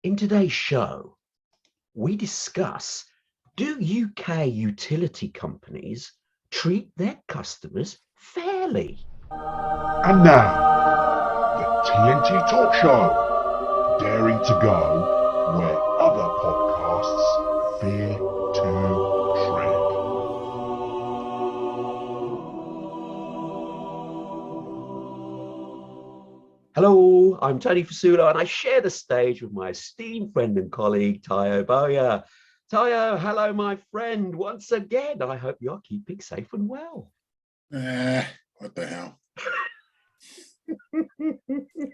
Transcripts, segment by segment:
In today's show, we discuss, do UK utility companies treat their customers fairly? And now, the TNT Talk Show, daring to go where other podcasts fear to tread. Hello, I'm Tony Fasulo, and I share the stage with my esteemed friend and colleague, Tayo Boya. Tayo, hello, my friend. Once again, I hope you're keeping safe and well. What the hell?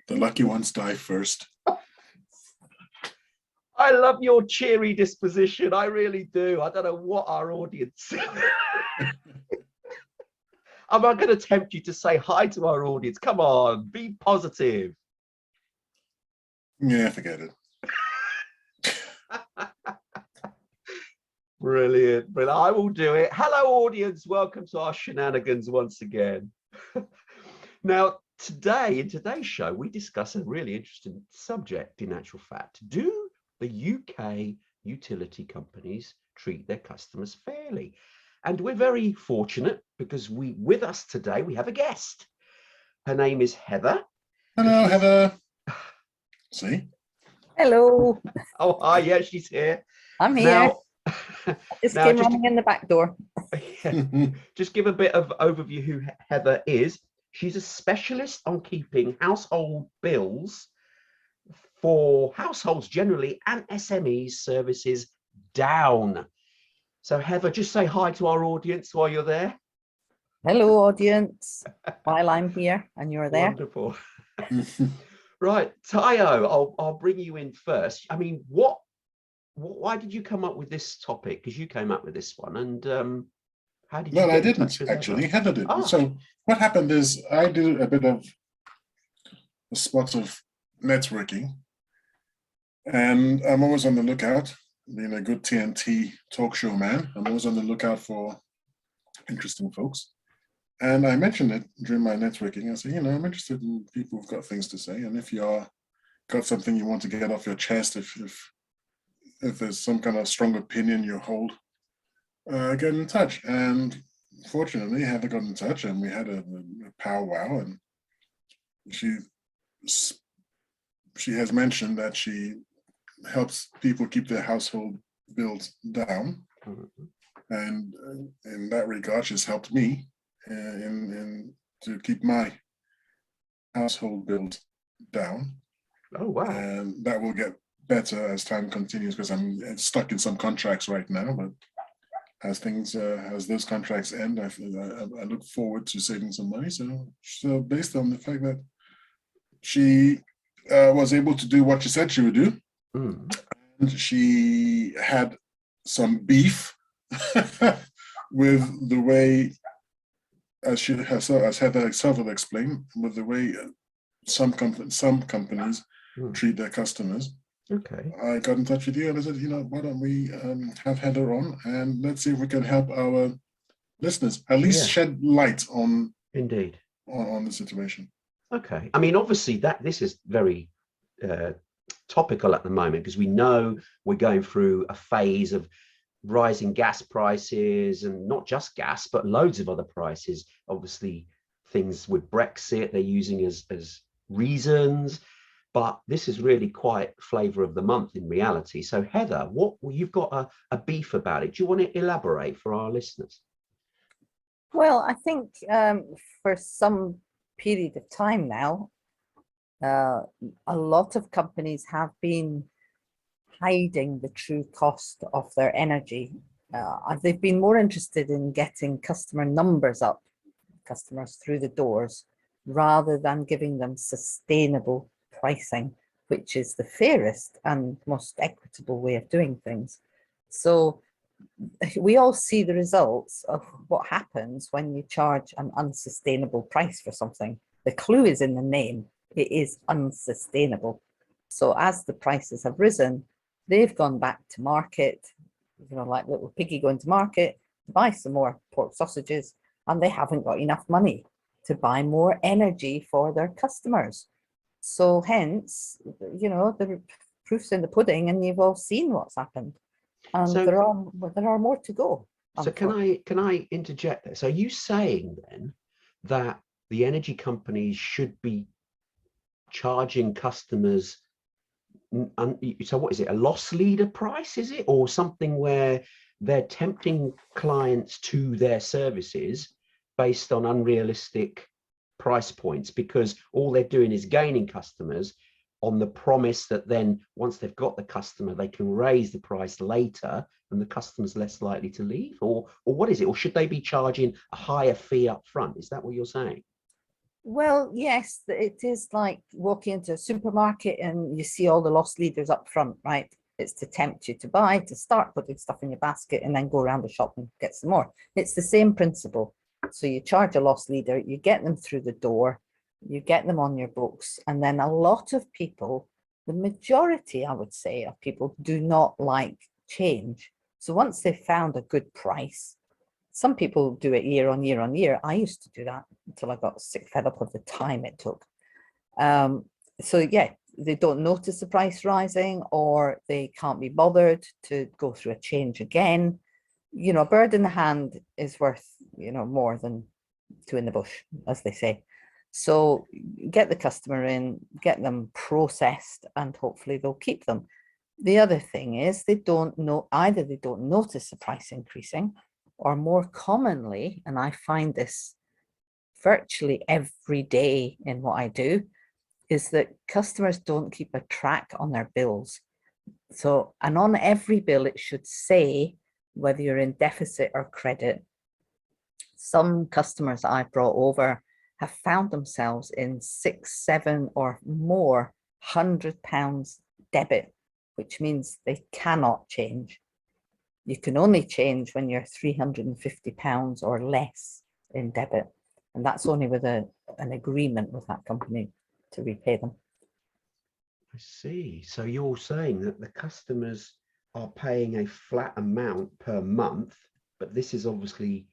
The lucky ones die first. I love your cheery disposition. I really do. I don't know what our audience... I'm not going to tempt you to say hi to our audience. Come on, be positive. Yeah, forget it. Brilliant. But I will do it. Hello, audience. Welcome to our shenanigans once again. Now, in today's show, we discuss a really interesting subject, in actual fact. Do the UK utility companies treat their customers fairly? And we're very fortunate because with us today, we have a guest. Her name is Heather. Hello, Heather. See? Hello. Oh, hi, yeah, she's here. I'm here. Now, just came running in the back door. Just give a bit of overview who Heather is. She's a specialist on keeping household bills for households generally and SMEs services down. So Heather, just say hi to our audience while you're there. Hello, audience, while I'm here and you're there. Wonderful. Right, Tayo, I'll bring you in first. I mean, why did you come up with this topic? Because you came up with this one, and how did you? Well, get I in touch didn't with actually. Heather did. Ah. So what happened is I do a bit of a spot of networking, and I'm always on the lookout. Being a good TNT talk show man, I'm always on the lookout for interesting folks. And I mentioned it during my networking. I said, I'm interested in people who've got things to say. And if you're got something you want to get off your chest, if there's some kind of strong opinion you hold, get in touch. And fortunately, Heather got in touch and we had a powwow. And she has mentioned that she helps people keep their household bills down, and in that regard, she's helped me in to keep my household bills down. Oh wow! And that will get better as time continues because I'm stuck in some contracts right now. But as those contracts end, I look forward to saving some money. So based on the fact that she was able to do what she said she would do. And she had some beef with the way, as Heather herself will explain, with the way some companies treat their customers. Okay. I got in touch with you and I said, why don't we have Heather on and let's see if we can help our listeners at least shed light on on the situation. Okay. I mean, obviously this is very topical at the moment because we know we're going through a phase of rising gas prices, and not just gas but loads of other prices. Obviously things with Brexit they're using as reasons, but this is really quite flavor of the month in reality. So Heather, you've got a beef about it. Do you want to elaborate for our listeners? Well, I think for some period of time now, a lot of companies have been hiding the true cost of their energy. They've been more interested in getting customer numbers up, customers through the doors, rather than giving them sustainable pricing, which is the fairest and most equitable way of doing things. So we all see the results of what happens when you charge an unsustainable price for something. The clue is in the name. It is unsustainable. So as the prices have risen, they've gone back to market, like little piggy going to market to buy some more pork sausages, and they haven't got enough money to buy more energy for their customers. So hence, the proof's in the pudding, and you've all seen what's happened. And So- there are more to go. So can I interject there? So are you saying then that the energy companies should be charging customers, so what is it, a loss leader price, is it, or something where they're tempting clients to their services based on unrealistic price points, because all they're doing is gaining customers on the promise that then once they've got the customer, they can raise the price later and the customer's less likely to leave? Or what is it? Or should they be charging a higher fee up front? Is that what you're saying? Well, yes, it is like walking into a supermarket and you see all the loss leaders up front, right? It's to tempt you to buy, to start putting stuff in your basket and then go around the shop and get some more. It's the same principle. So you charge a loss leader, you get them through the door, you get them on your books, and then a lot of people, the majority, I would say, of people do not like change. So once they've found a good price, some people do it year on year on year. I used to do that until I got sick fed up of the time it took. So yeah, they don't notice the price rising, or they can't be bothered to go through a change again. You know, a bird in the hand is worth, you know, more than two in the bush, as they say. So get the customer in, get them processed, and hopefully they'll keep them. The other thing is they don't know, either they don't notice the price increasing, or more commonly, and I find this virtually every day in what I do, is that customers don't keep a track on their bills. So, and on every bill, it should say whether you're in deficit or credit. Some customers I've brought over have found themselves in 6, 7 or more £100 debit, which means they cannot change. You can only change when you're £350 or less in debit. And that's only with an agreement with that company to repay them. I see. So you're saying that the customers are paying a flat amount per month, but this is obviously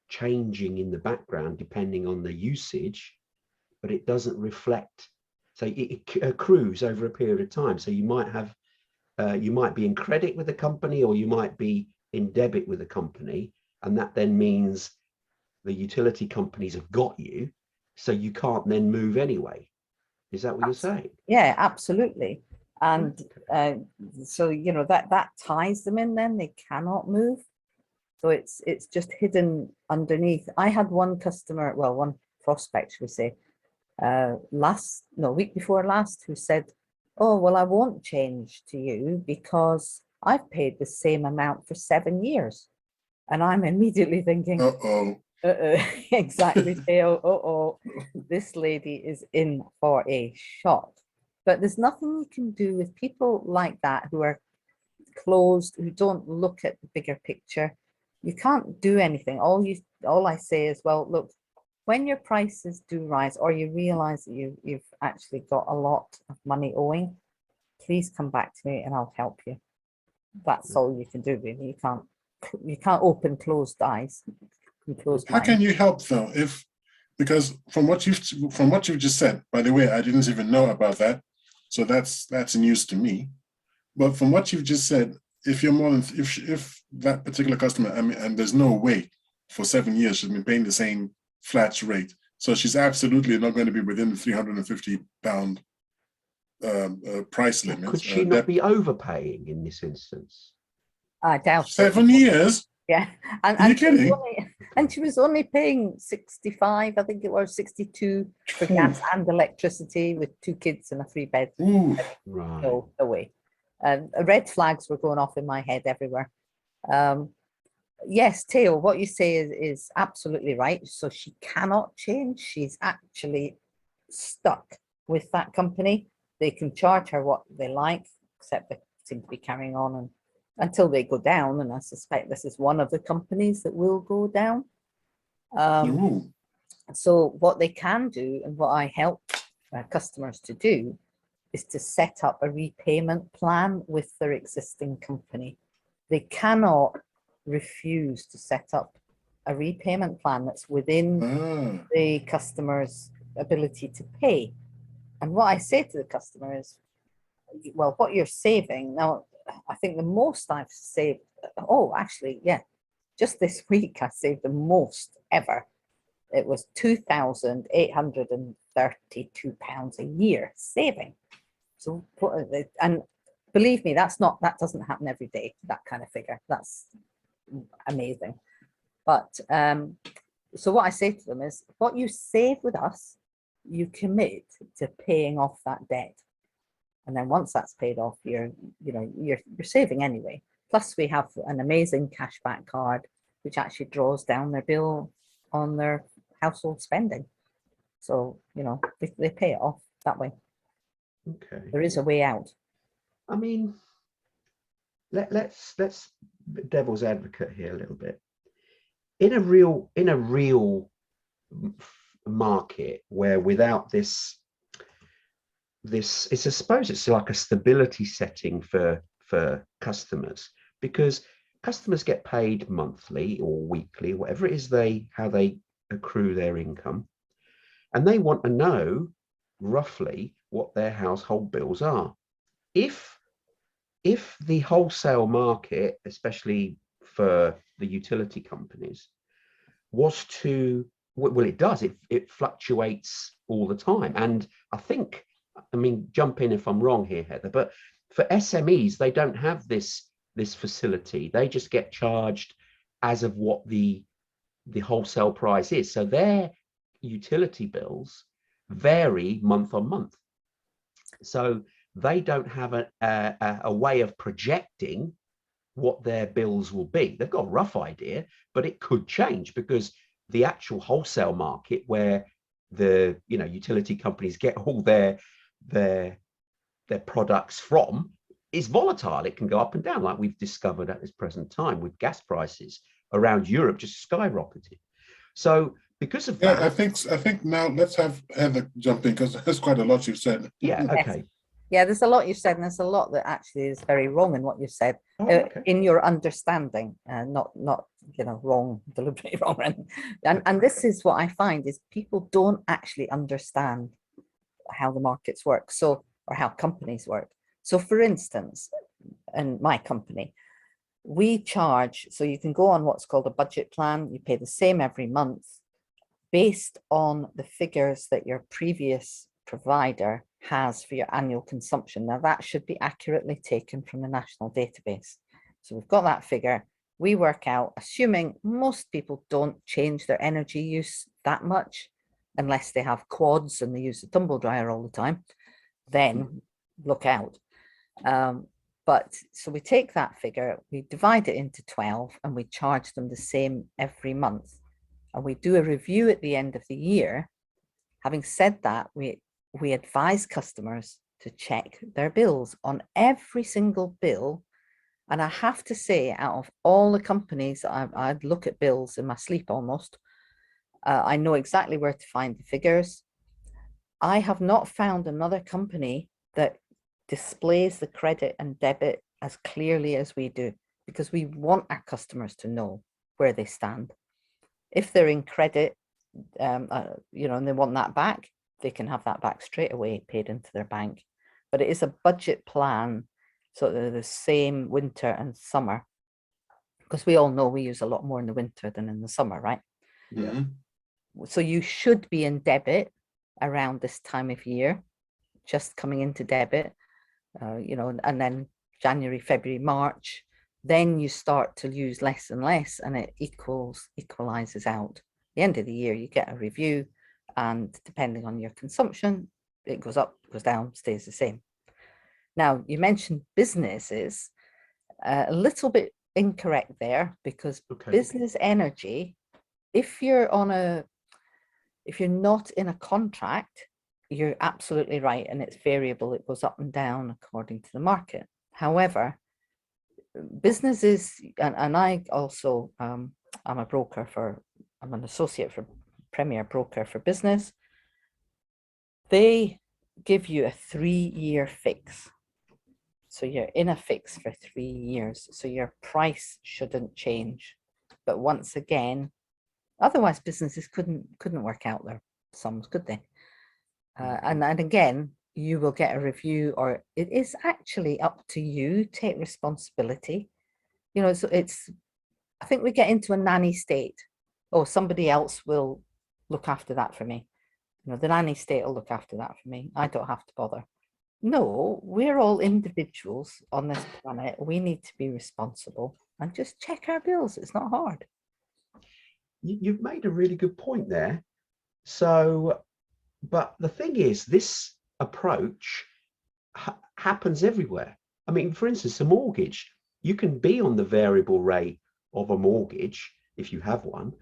changing in the background depending on the usage, but it doesn't reflect. So it accrues over a period of time. So you might have, you might be in credit with a company, or you might be in debit with a company, and that then means the utility companies have got you, so you can't then move anyway. Is that what you're saying? Yeah, absolutely. And so, you know, that ties them in, then they cannot move. So it's just hidden underneath. I had one customer, well, one prospect, should we say, week before last, who said, oh, well, I won't change to you because I've paid the same amount for 7 years. And I'm immediately thinking, exactly, Theo, this lady is in for a shock. But there's nothing you can do with people like that who are closed, who don't look at the bigger picture. You can't do anything. All I say is, well, look, when your prices do rise, or you realize that you've actually got a lot of money owing, please come back to me and I'll help you. That's all you can do, really. You can't open closed eyes. How can you help though? Because from what you've just said, by the way, I didn't even know about that, so that's news to me. But from what you've just said, if you're more than if that particular customer, I mean, and there's no way for 7 years she's been paying the same flat rate, so she's absolutely not going to be within the £350 price limit. Could she not be overpaying in this instance? I doubt it. 7 years? Yeah, Are you kidding? And she was only paying 65, I think it was 62 for gas and electricity, with 2 kids and a 3-bed. Right. No way. Red flags were going off in my head everywhere. Yes, Theo, what you say is absolutely right. So she cannot change. She's actually stuck with that company. They can charge her what they like, except they seem to be carrying on and until they go down. And I suspect this is one of the companies that will go down. So what they can do, and what I help customers to do, is to set up a repayment plan with their existing company. They cannot refuse to set up a repayment plan that's within the customer's ability to pay. And what I say to the customer is, well, what you're saving now, I think the most I've saved, oh, actually, yeah, just this week I saved the most ever. It was £2,832 a year saving. So, and believe me, that doesn't happen every day, that kind of figure. That's amazing. But so what I say to them is, what you save with us, you commit to paying off that debt. And then once that's paid off, you're saving anyway. Plus we have an amazing cashback card, which actually draws down their bill on their household spending. So, they pay it off that way. Okay. There is a way out. I mean, let's devil's advocate here a little bit. In a real market where without this, it's, I suppose it's like a stability setting for customers, because customers get paid monthly or weekly, whatever it is how they accrue their income, and they want to know roughly what their household bills are. If the wholesale market, especially for the utility companies, was to, well, it does, it fluctuates all the time. And I mean, jump in if I'm wrong here, Heather, but for SMEs, they don't have this facility. They just get charged as of what the wholesale price is. So their utility bills vary month on month. So they don't have a way of projecting what their bills will be. They've got a rough idea, but it could change, because the actual wholesale market, where the utility companies get all their products from, is volatile. It can go up and down, like we've discovered at this present time with gas prices around Europe just skyrocketed. So because of that, I think now let's have Heather jump in, because there's quite a lot you've said. Yeah, okay. Yeah, there's a lot you've said, and there's a lot that actually is very wrong in what you've said, okay. in your understanding, not wrong, deliberately wrong. And this is what I find is people don't actually understand how the markets work, or how companies work. So for instance, in my company, we charge, so you can go on what's called a budget plan. You pay the same every month based on the figures that your previous provider has for your annual consumption. Now that should be accurately taken from the national database. So we've got that figure. We work out, assuming most people don't change their energy use that much, unless they have quads and they use the tumble dryer all the time, then look out. But so we take that figure, we divide it into 12, and we charge them the same every month. And we do a review at the end of the year. Having said that, we advise customers to check their bills on every single bill. And I have to say, out of all the companies, I'd look at bills in my sleep almost. I know exactly where to find the figures. I have not found another company that displays the credit and debit as clearly as we do, because we want our customers to know where they stand. If they're in credit, and they want that back, they can have that back straight away, paid into their bank. But it is a budget plan, so they're the same winter and summer, because we all know we use a lot more in the winter than in the summer, right? Yeah. So you should be in debit around this time of year, just coming into debit, and then January, February, March, then you start to use less and less, and it equalizes out. At the end of the year, you get a review, and depending on your consumption, it goes up, goes down, stays the same. Now, you mentioned businesses, a little bit incorrect there, because business energy, if you're not in a contract, you're absolutely right, and it's variable. It goes up and down according to the market. However, businesses, and I also, I'm an associate for Premier Broker for Business. They give you a 3-year fix. So you're in a fix for 3 years. So your price shouldn't change. But once again, otherwise businesses couldn't work out their sums, could they? And again, you will get a review, or it is actually up to you. Take responsibility. You know, so I think we get into a nanny state. Oh, somebody else will look after that for me. You know, the nanny state will look after that for me. I don't have to bother. No, we're all individuals on this planet. We need to be responsible and just check our bills. It's not hard. You've made a really good point there. So, but the thing is, this approach happens everywhere. I mean, for instance, a mortgage, you can be on the variable rate of a mortgage if you have one,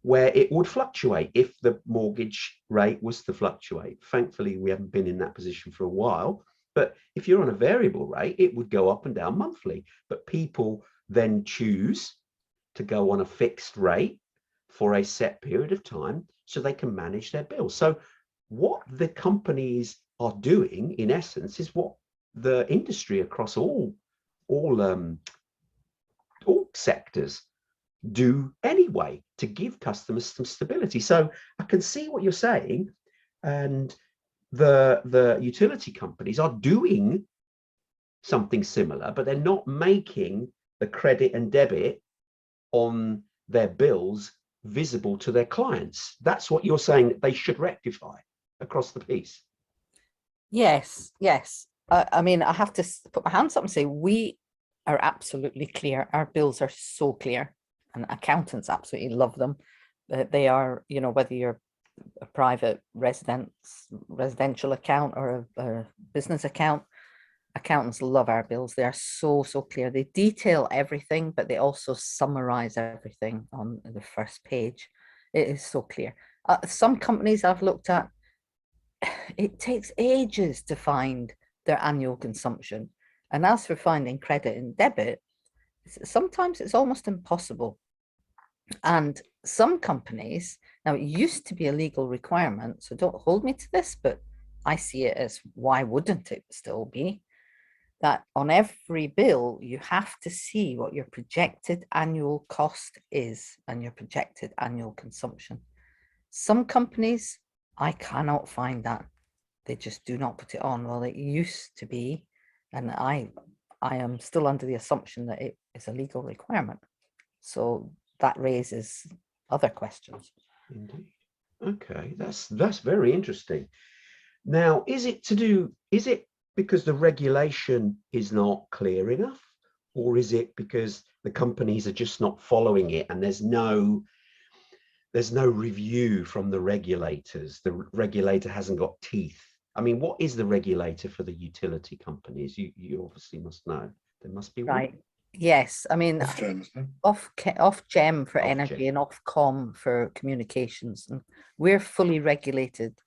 where it would fluctuate if the mortgage rate was to fluctuate. Thankfully, we haven't been in that position for a while. But if you're on a variable rate, it would go up and down monthly. But people then choose to go on a fixed rate for a set period of time so they can manage their bills. So what the companies are doing, in essence, is what the industry across all sectors do anyway, to give customers some stability. So I can see what you're saying, and the utility companies are doing something similar, but they're not making the credit and debit on their bills visible to their clients. That's what you're saying that they should rectify across the piece. Yes, yes. I mean, I have to put my hands up and say we are absolutely clear. Our bills are so clear, and accountants absolutely love them. They are, you know, whether you're a private residential account or a business account, accountants love our bills. They are so clear. They detail everything, but they also summarize everything on the first page. It is so clear. Some companies I've looked at, it takes ages to find their annual consumption. And as for finding credit and debit, sometimes it's almost impossible. And some companies, now it used to be a legal requirement, so don't hold me to this, but I see it as, why wouldn't it still be, that on every bill, you have to see what your projected annual cost is and your projected annual consumption. Some companies, I cannot find that. They just do not put it on. Well, it used to be, and I am still under the assumption that it is a legal requirement. So that raises other questions. Indeed. Okay, that's very interesting. Now, is it because the regulation is not clear enough, or is it because the companies are just not following it and there's no review from the regulators? The regulator hasn't got teeth. I mean, what is the regulator for the utility companies? You obviously must know. There must be Right. one. Yes, I mean, Ofgem for energy and Ofcom for communications, and we're fully regulated.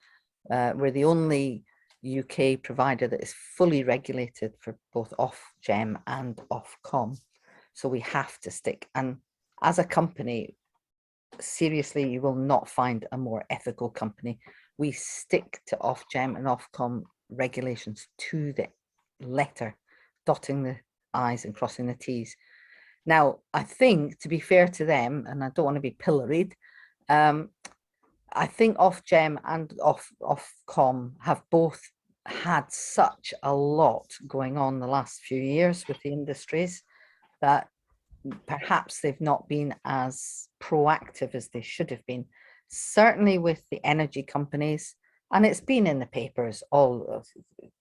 We're the only UK provider that is fully regulated for both Ofgem and Ofcom, so we have to stick. And as a company, seriously, you will not find a more ethical company. We stick to Ofgem and Ofcom regulations to the letter, dotting the I's and crossing the T's. Now, I think, to be fair to them, and I don't want to be pilloried, I think Ofgem and Ofcom have both had such a lot going on the last few years with the industries that perhaps they've not been as proactive as they should have been. Certainly with the energy companies, and it's been in the papers all,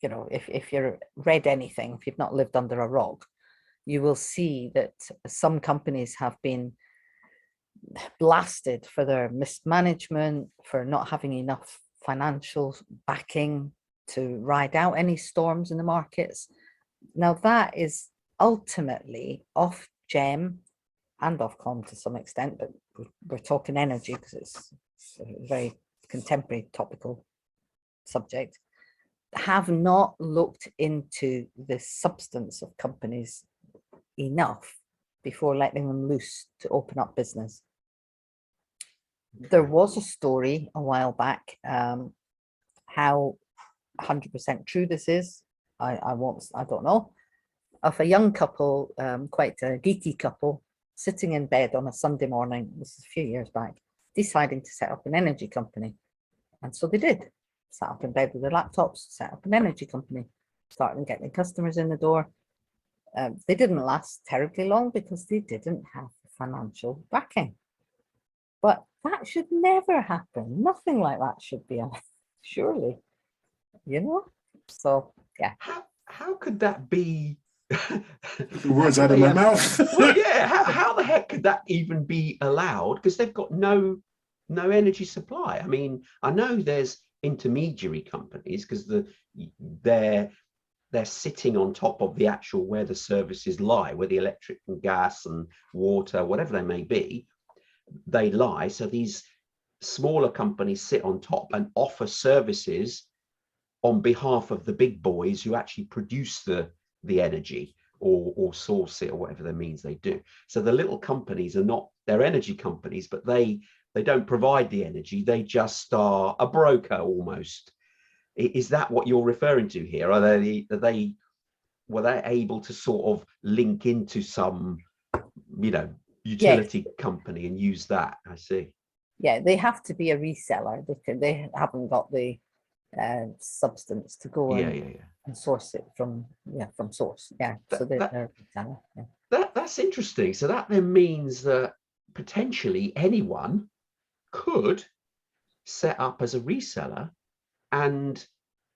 you know, if you've read anything, if you've not lived under a rock, you will see that some companies have been blasted for their mismanagement, for not having enough financial backing to ride out any storms in the markets. Now that is ultimately Ofgem and Ofcom to some extent, but we're talking energy because it's a very contemporary topical subject, have not looked into the substance of companies enough before letting them loose to open up business. There was a story a while back, how 100% true this is, I don't know, of a young couple, quite a geeky couple, sitting in bed on a Sunday morning, this is a few years back, deciding to set up an energy company. And so they did. sat up in bed with their laptops, set up an energy company, started getting customers in the door. They didn't last terribly long because they didn't have the financial backing. But that should never happen. Nothing like that should be allowed, surely, you know? So, yeah. How could that be? The words out of my mouth. Well, yeah, how the heck could that even be allowed? Because they've got no energy supply. I mean, I know there's intermediary companies because they're sitting on top of the actual where the services lie, where the electric and gas and water, whatever they may be, they lie. So these smaller companies sit on top and offer services on behalf of the big boys who actually produce the energy or source it or whatever that means they do. So the little companies are not, they're energy companies, but they don't provide the energy. They just are a broker almost. Is that what you're referring to here? Were they able to sort of link into some, utility company and use that? I see. Yeah, they have to be a reseller. They haven't got the substance to go and source it from source. Yeah, so they're a reseller. Yeah. That's interesting. So that then means that potentially anyone could set up as a reseller, and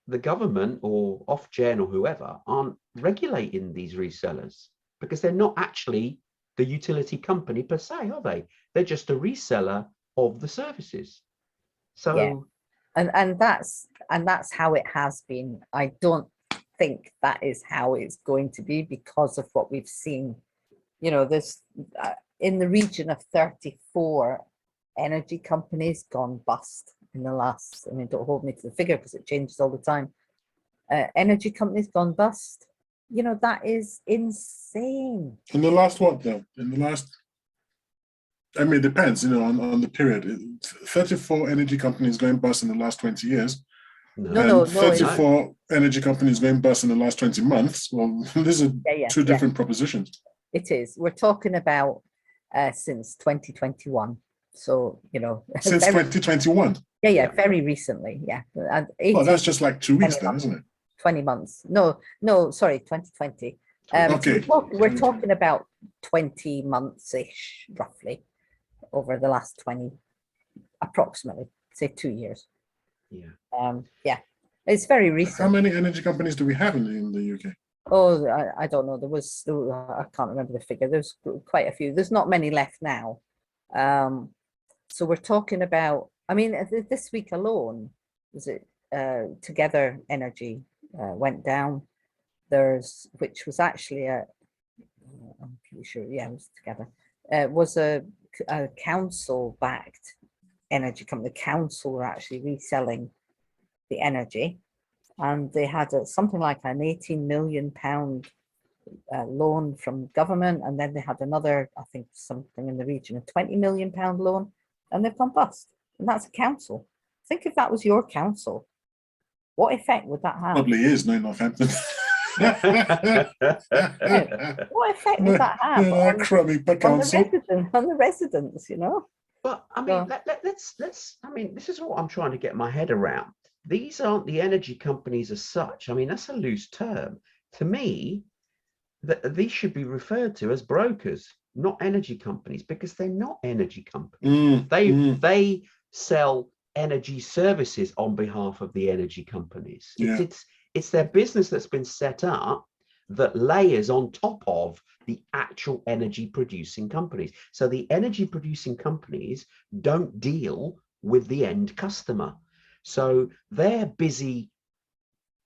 the government or Ofgem or whoever aren't regulating these resellers because they're not actually the utility company per se, are they? They're just a reseller of the services. So yeah. And that's how it has been. I don't think that is how it's going to be because of what we've seen. There's in the region of 34 energy companies gone bust in the last, don't hold me to the figure because it changes all the time. Energy companies gone bust. That is insane. In the last what though? In the last, it depends, on the period. 34 energy companies going bust in the last 20 years. No, 34 energy companies going bust in the last 20 months. Well, these are two different propositions. It is. We're talking about since 2021. So, since 2021. Yeah, very recently. Yeah. And that's just like 2 weeks then, isn't it? 20 months. No, sorry, 2020. Okay. We're talking about 20 months-ish, roughly, over the last 20, approximately, say 2 years. Yeah. It's very recent. How many energy companies do we have in the UK? Oh, I don't know. I can't remember the figure. There's quite a few. There's not many left now. So we're talking about, this week alone, was it Together Energy went down. Which was actually I'm pretty sure, it was Together. Was a council-backed energy company. The council were actually reselling the energy, and they had something like an £18 million loan from government, and then they had another, I think, something in the region of £20 million loan, and they've gone bust. And that's a council. Think if that was your council, what effect would that have? Probably is, no, Northampton. What effect would that have on the residents, But let's this is what I'm trying to get my head around. These aren't the energy companies as such. That's a loose term. To me, these should be referred to as brokers, not energy companies, because they're not energy companies. They sell energy services on behalf of the energy companies. Yeah. It's their business that's been set up that layers on top of the actual energy producing companies. So the energy producing companies don't deal with the end customer. So they're busy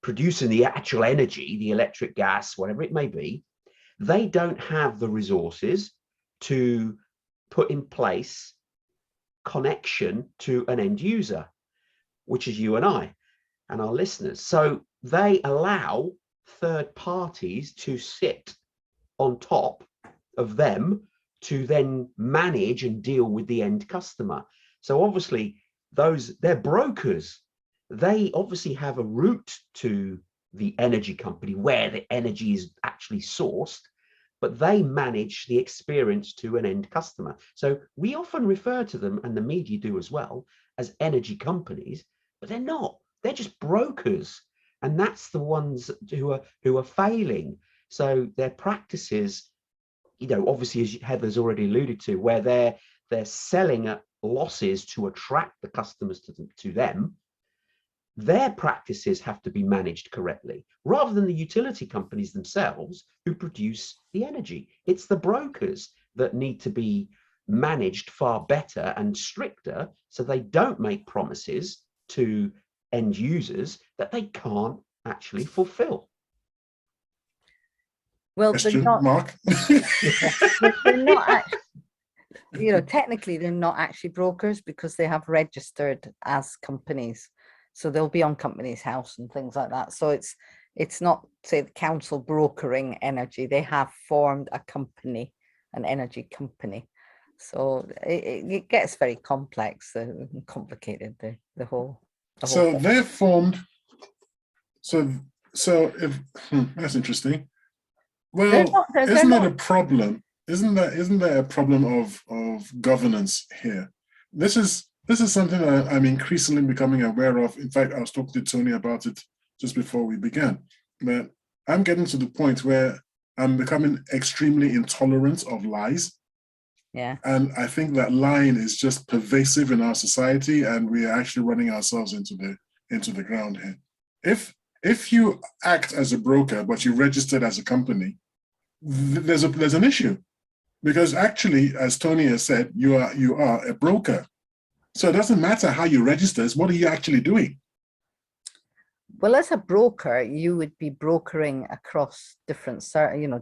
producing the actual energy, the electric, gas, whatever it may be. They don't have the resources to put in place connection to an end user, which is you and I and our listeners. So they allow third parties to sit on top of them to then manage and deal with the end customer. So obviously they're brokers. They obviously have a route to the energy company where the energy is actually sourced, but they manage the experience to an end customer. So we often refer to them, and the media do as well, as energy companies, but they're not. they're just brokers, and that's the ones who are failing. So their practices, obviously, as Heather's already alluded to, where they're selling at losses to attract the customers to them, their practices have to be managed correctly, rather than the utility companies themselves who produce the energy. It's the brokers that need to be managed far better and stricter, so they don't make promises to end users that they can't actually fulfill. Well, Question mark. they're not actually, technically they're not actually brokers because they have registered as companies. So they'll be on Companies House and things like that. So it's not, say, the council brokering energy. They have formed a company, an energy company. So it gets very complex and complicated, the whole So thing. they're formed. So if that's interesting. Well, isn't that a problem? Isn't that a problem of governance here? This is something that I'm increasingly becoming aware of. In fact, I was talking to Tony about it just before we began. That I'm getting to the point where I'm becoming extremely intolerant of lies. Yeah. And I think that lying is just pervasive in our society, and we are actually running ourselves into the ground here. If you act as a broker but you registered as a company, there's an issue, because actually, as Tony has said, you are a broker. So it doesn't matter how you register, it's what are you actually doing? Well, as a broker, you would be brokering across different services,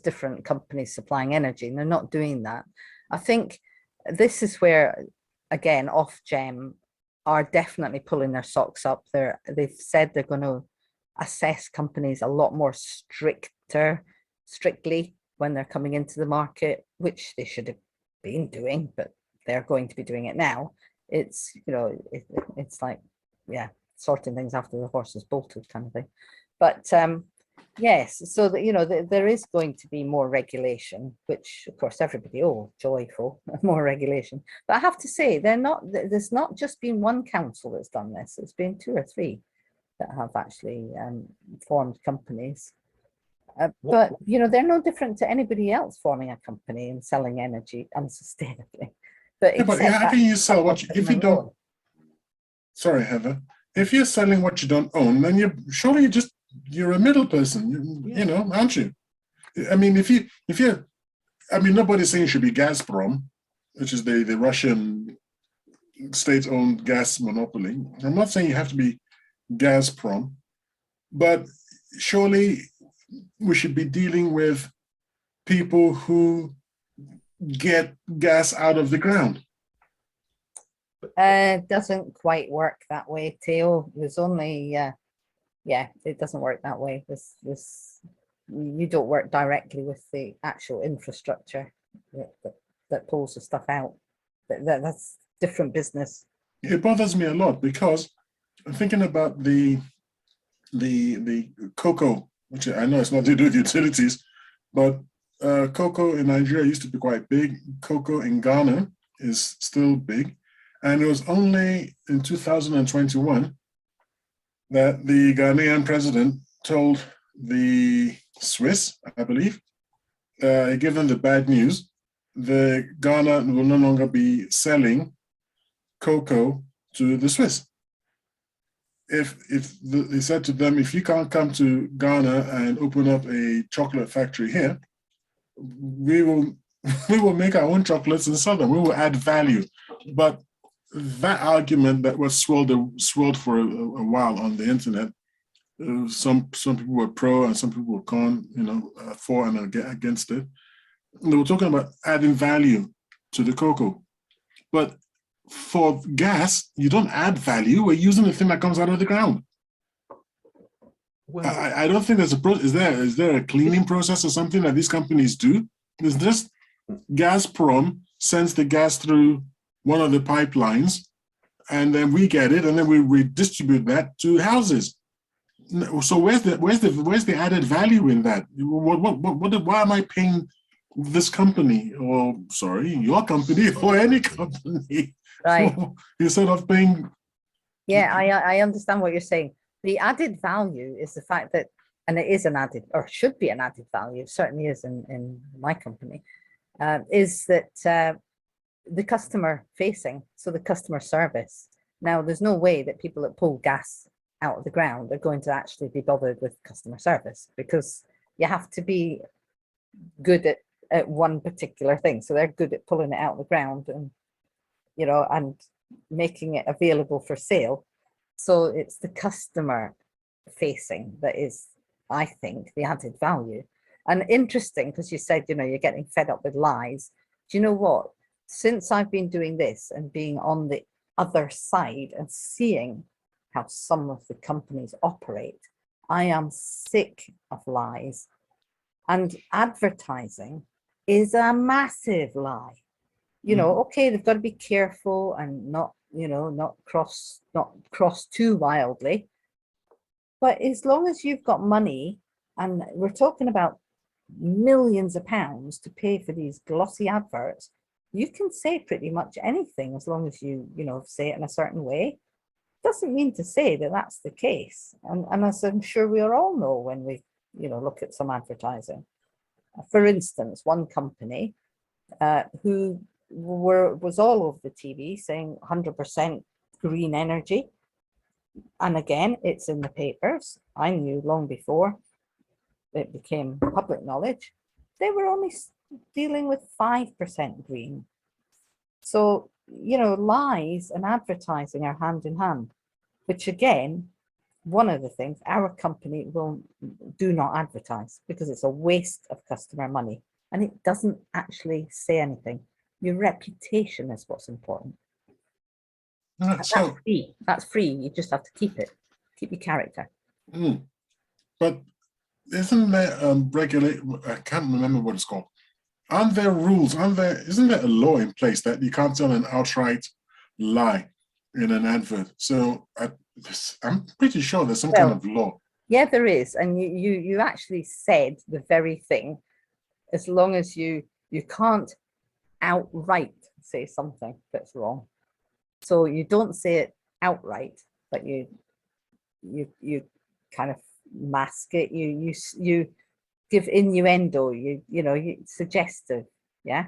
different companies supplying energy, and they're not doing that. I think this is where, again, Ofgem are definitely pulling their socks up. They've said they're going to assess companies a lot more strictly when they're coming into the market, which they should have been doing, but they're going to be doing it now. It's it's like, yeah, sorting things after the horse is bolted kind of thing. But yes, so that there is going to be more regulation, which of course everybody, joyful, more regulation. But I have to say, there's not just been one council that's done this. It's been 2 or 3 that have actually formed companies. But they're no different to anybody else forming a company and selling energy unsustainably. But how can you sell what if you don't? Sorry, Heather. If you're selling what you don't own, then you're a middle person, aren't you? I mean, nobody's saying you should be Gazprom, which is the Russian state-owned gas monopoly. I'm not saying you have to be Gazprom, but surely we should be dealing with people who get gas out of the ground. It doesn't quite work that way, Theo. There's only it doesn't work that way. You don't work directly with the actual infrastructure that pulls the stuff out. That's different business. It bothers me a lot because I'm thinking about the cocoa, which I know it's not to do with utilities, but cocoa in Nigeria used to be quite big. Cocoa in Ghana is still big. And it was only in 2021 that the Ghanaian president told the Swiss, I believe, gave them the bad news. The Ghana will no longer be selling cocoa to the Swiss. He said to them, if you can't come to Ghana and open up a chocolate factory here, we will make our own chocolates in Southern. We will add value. But that argument that was swirled for a while on the internet, some people were pro and some people were con, for and against it. And they were talking about adding value to the cocoa. But for gas, you don't add value. We're using the thing that comes out of the ground. Well, I don't think there's is there a cleaning process or something that these companies do? It's just Gazprom sends the gas through one of the pipelines, and then we get it, and then we redistribute that to houses. So where's the added value in that? Why am I paying this company, or sorry, your company, or any company, right, instead of paying Yeah, I understand what you're saying. The added value is the fact that, and it is an added, or should be an added value, certainly is in my company, is that the customer facing, so the customer service. Now, there's no way that people that pull gas out of the ground are going to actually be bothered with customer service, because you have to be good at one particular thing. So they're good at pulling it out of the ground and, you know, and making it available for sale. So it's the customer facing that is, I think, the added value. And interesting, because you said, you know, you're getting fed up with lies. Do you know what? Since I've been doing this and being on the other side and seeing how some of the companies operate, I am sick of lies. And advertising is a massive lie. You know, okay, they've got to be careful and not, you know, not cross too wildly. But as long as you've got money, and we're talking about millions of pounds to pay for these glossy adverts, you can say pretty much anything as long as you know, say it in a certain way. Doesn't mean to say that that's the case. And as I'm sure we all know when we, you know, look at some advertising. For instance, one company who was all over the TV saying 100% green energy. And again, it's in the papers. I knew long before it became public knowledge, they were only dealing with 5% green. So, you know, lies and advertising are hand in hand, which again, one of the things our company will do not advertise, because it's a waste of customer money and it doesn't actually say anything. Your reputation is what's important. So That's free. You just have to keep it. Keep your character. but isn't there regulate? I can't remember what it's called. Aren't there rules? Isn't there a law in place that you can't tell an outright lie in an advert? So I'm pretty sure there's some kind of law. Yeah, there is, and you actually said the very thing. As long as you can't outright say something that's wrong, so you don't say it outright, but you kind of mask it. You give innuendo. You know, suggestive. Yeah.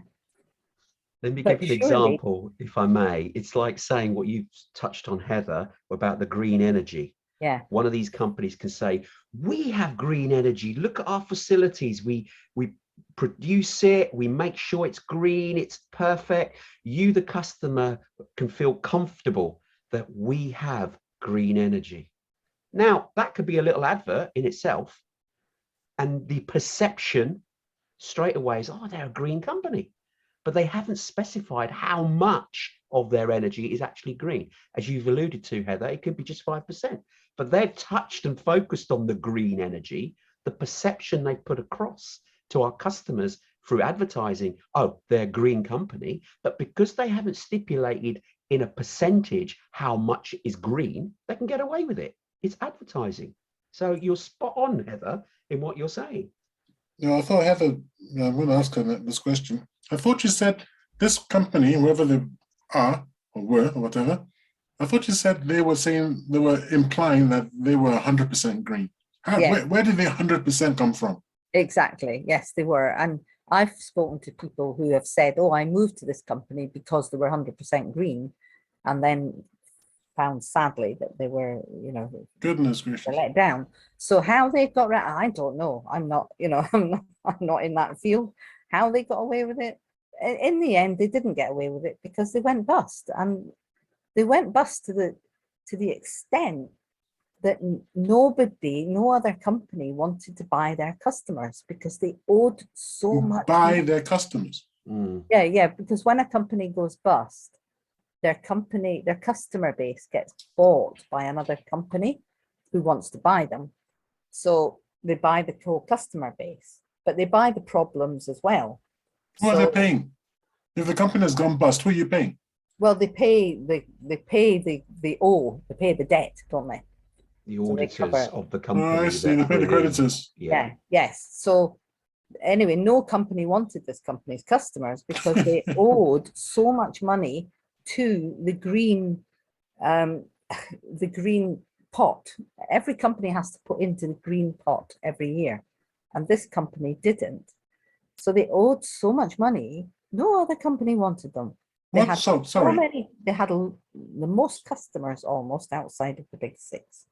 Let me But give you an surely- example, if I may. It's like saying what you touched on, Heather, about the green energy. Yeah. One of these companies can say, we have green energy. Look at our facilities. We produce it. We make sure it's green. It's perfect. You, the customer, can feel comfortable that we have green energy. Now, that could be a little advert in itself. And the perception straight away is, oh, they're a green company. But they haven't specified how much of their energy is actually green. As you've alluded to, Heather, it could be just 5%. But they've touched and focused on the green energy, the perception they put across to our customers through advertising, oh, they're a green company. But because they haven't stipulated in a percentage how much is green, they can get away with it. It's advertising. So you're spot on, Heather, in what you're saying. I thought Heather, I'm going to ask her this question. I thought you said this company, whoever they are or were or whatever, I thought you said they were implying that they were 100% green. Where did the 100% come from? Exactly. Yes, they were. And I've spoken to people who have said, oh, I moved to this company because they were 100% green, and then found sadly that they were, you know, goodness gracious, let down. So how they got around, I don't know. I'm not, you know, I'm not in that field. How they got away with it, in the end, they didn't get away with it because they went bust, and they went bust to the extent that no other company wanted to buy their customers because they owed so much. Buy their customers. Yeah, because when a company goes bust, their customer base gets bought by another company who wants to buy them. So they buy the whole customer base, but they buy the problems as well. Who are they paying? If the company has gone bust, who are you paying? Well, they pay the debt, don't they? The auditors of the company. I see, they pay the creditors. Yeah. Yes. So anyway, no company wanted this company's customers because they owed so much money to the green the green pot. Every company has to put into the green pot every year, and this company didn't. So they owed so much money. No other company wanted them. They What? had So so sorry. many. They had the most customers almost outside of the big six.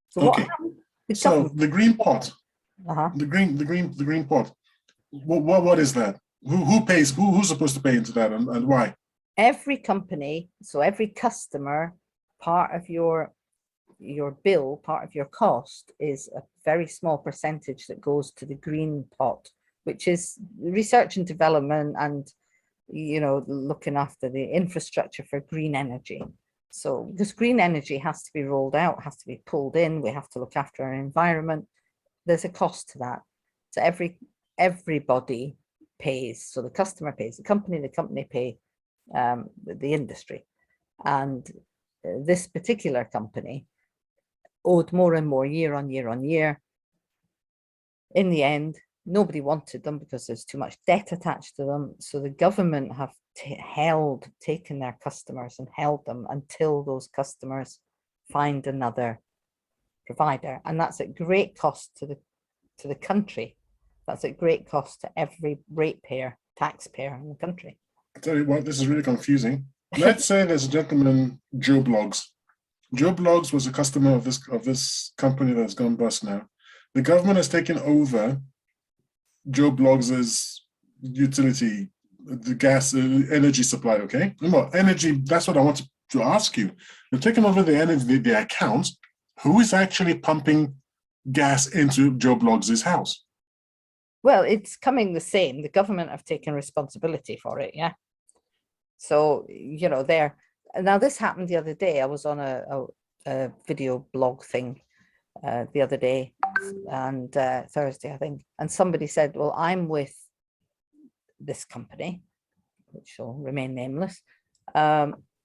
So what Okay. happened? The So government. the green pot, Uh-huh. the green pot. What is that? Who pays? Who's supposed to pay into that, and why? Every company, so every customer, part of your bill, part of your cost is a very small percentage that goes to the green pot, which is research and development and, you know, looking after the infrastructure for green energy. So this green energy has to be rolled out, has to be pulled in. We have to look after our environment. There's a cost to that. So everybody pays. So the customer pays, the company pay the industry. And this particular company owed more and more year on year on year. In the end, nobody wanted them because there's too much debt attached to them. So the government have taken their customers and held them until those customers find another provider. And that's at great cost to the country. That's at great cost to every ratepayer, taxpayer in the country. I tell you what, this is really confusing. Let's say there's a gentleman, Joe Blogs. Joe Blogs was a customer of this company that's gone bust now. The government has taken over Joe Blogs's utility, the gas energy supply. Okay, well, energy. That's what I want to ask you. They've taken over the energy, the account. Who is actually pumping gas into Joe Blogs's house? Well, it's coming the same. The government have taken responsibility for it. Yeah. So, you know, now this happened the other day. I was on a video blog thing the other day and Thursday, I think. And somebody said, well, I'm with this company, which shall remain nameless.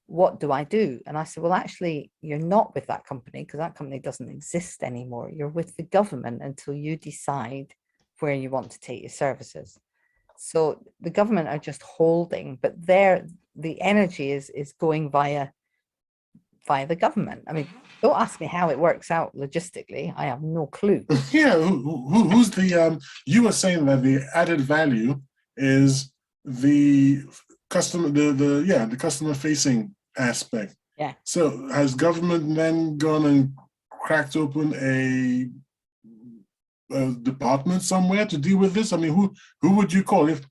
What do I do? And I said, well, actually, you're not with that company because that company doesn't exist anymore. You're with the government until you decide where you want to take your services. So the government are just holding, but the energy is going via the government. I mean, don't ask me how it works out logistically. I have no clue. Yeah, who's the you were saying that the added value is the customer, the customer facing aspect. Yeah. So has government then gone and cracked open a department somewhere to deal with this? I mean, who would you call if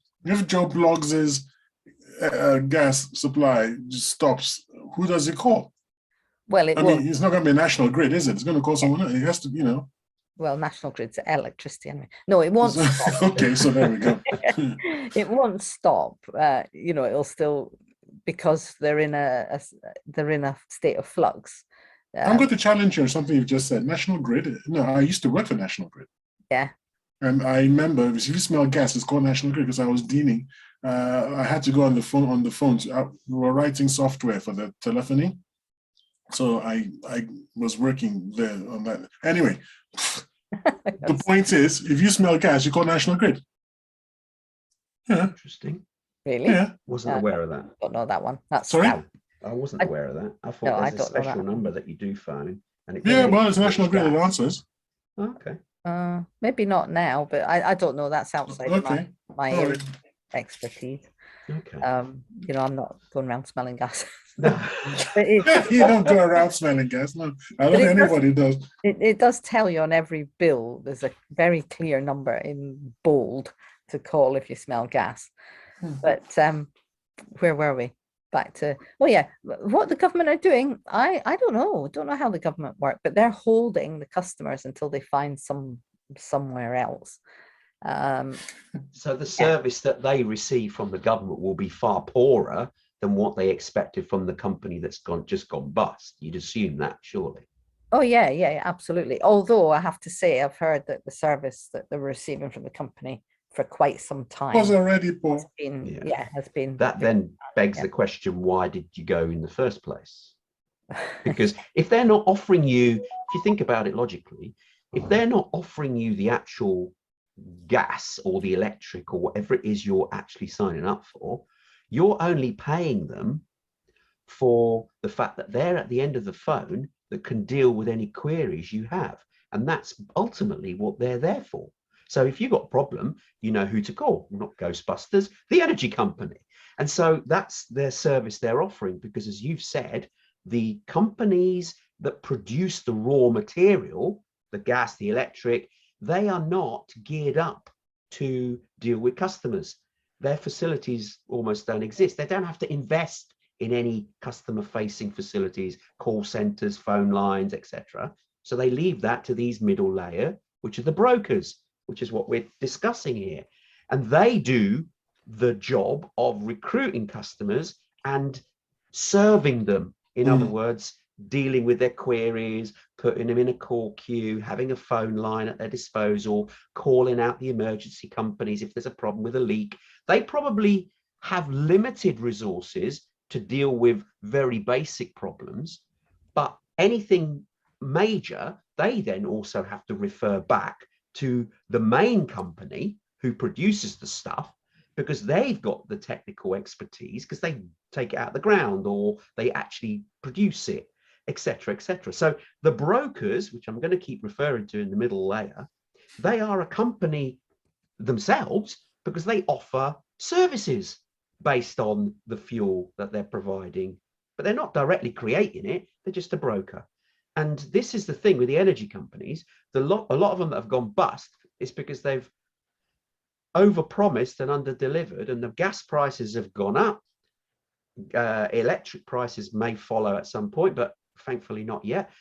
Joe Bloggs' gas supply just stops? Who does he call? Well, I mean, it's not going to be National Grid, is it? It's going to call someone else. It has to, you know. Well, National Grid's electricity anyway. No, it won't stop. Okay, so there we go. It won't stop. You know, it'll still, because they're in a state of flux. I'm going to challenge you on something you've just said. National Grid. No, I used to work for National Grid. Yeah. And I remember if you smell gas, it's called National Grid because I was dealing. I had to go on the phone. We were writing software for the telephony. So I was working there on that. Anyway, the point is, if you smell gas, you call National Grid. Yeah. Interesting. Really? Yeah. Wasn't aware of that. Don't know that one. That's Sorry? I wasn't aware of that. I thought there's a special number that you do phone. And it well, it's National Grid that answers. Okay. Maybe not now, but I don't know. That's outside of my area expertise. Okay. You know, I'm not going around smelling gas. No. You don't go around smelling gas. No, I don't think anybody does. It does tell you on every bill. There's a very clear number in bold to call if you smell gas. But where were we? Back to, well, yeah, what the government are doing, I don't know how the government work, but they're holding the customers until they find somewhere else. So the service that they receive from the government will be far poorer than what they expected from the company that's just gone bust. You'd assume that, surely. Oh yeah, absolutely. Although I have to say, I've heard that the service that they're receiving from the company for quite some time was already poor. Has been. That then begs the question, why did you go in the first place? Because if they're not offering you, if you think about it logically, if they're not offering you the actual gas or the electric or whatever it is you're actually signing up for, you're only paying them for the fact that they're at the end of the phone that can deal with any queries you have. And that's ultimately what they're there for. So if you've got a problem, you know who to call, not Ghostbusters, the energy company. And so that's their service they're offering, because as you've said, the companies that produce the raw material, the gas, the electric, they are not geared up to deal with customers. Their facilities almost don't exist. They don't have to invest in any customer facing facilities, call centers, phone lines, etc. So they leave that to these middle layer, which are the brokers, which is what we're discussing here. And they do the job of recruiting customers and serving them. In other words, dealing with their queries, putting them in a call queue, having a phone line at their disposal, calling out the emergency companies if there's a problem with a leak. They probably have limited resources to deal with very basic problems, but anything major, they then also have to refer back to the main company who produces the stuff, because they've got the technical expertise, because they take it out of the ground or they actually produce it, etc., etc. So the brokers, which I'm going to keep referring to in the middle layer, they are a company themselves because they offer services based on the fuel that they're providing, but they're not directly creating it. They're just a broker. And this is the thing with the energy companies. A lot of them that have gone bust is because they've overpromised and underdelivered, and the gas prices have gone up. Electric prices may follow at some point, but thankfully not yet.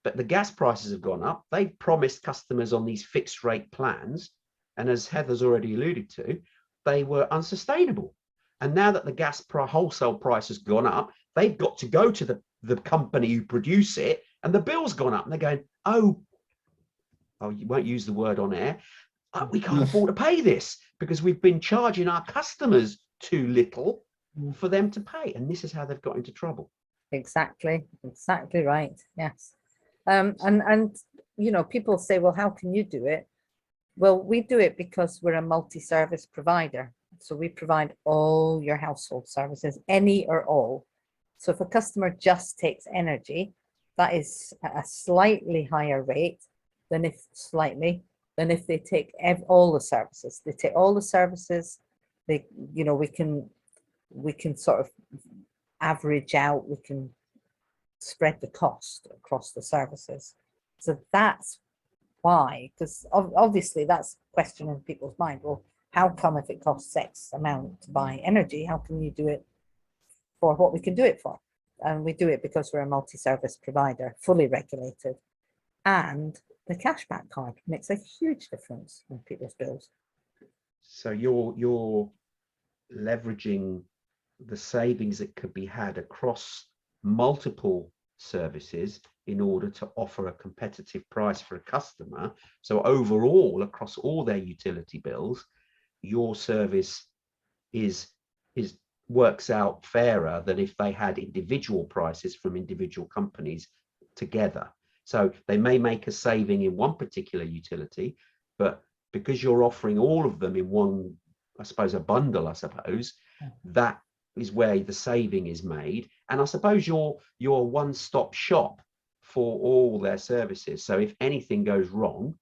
But the gas prices have gone up. They promised customers on these fixed rate plans, and as Heather's already alluded to, they were unsustainable. And now that the gas wholesale price has gone up, they've got to go to the company who produce it, and the bill's gone up, and they're going, oh, you won't use the word on air, we can't afford to pay this because we've been charging our customers too little for them to pay. And this is how they've got into trouble. Exactly right. Yes. And you know, people say, well, how can you do it? Well, we do it because we're a multi-service provider. So we provide all your household services, any or all. So if a customer just takes energy, that is at a slightly higher rate than if they take all the services. They take all the services. They, you know, we can sort of average out. We can spread the cost across the services. So that's why, because obviously that's a question in people's mind. Well, how come if it costs X amount to buy energy, how can you do it for what we can do it for? And we do it because we're a multi-service provider, fully regulated, and the cashback card makes a huge difference in people's bills. So you're leveraging the savings that could be had across multiple services in order to offer a competitive price for a customer. So overall, across all their utility bills, your service works out fairer than if they had individual prices from individual companies together. So they may make a saving in one particular utility, but because you're offering all of them in one, I suppose, a bundle, I suppose, that is where the saving is made. And I suppose you're a one-stop shop for all their services. So if anything goes wrong,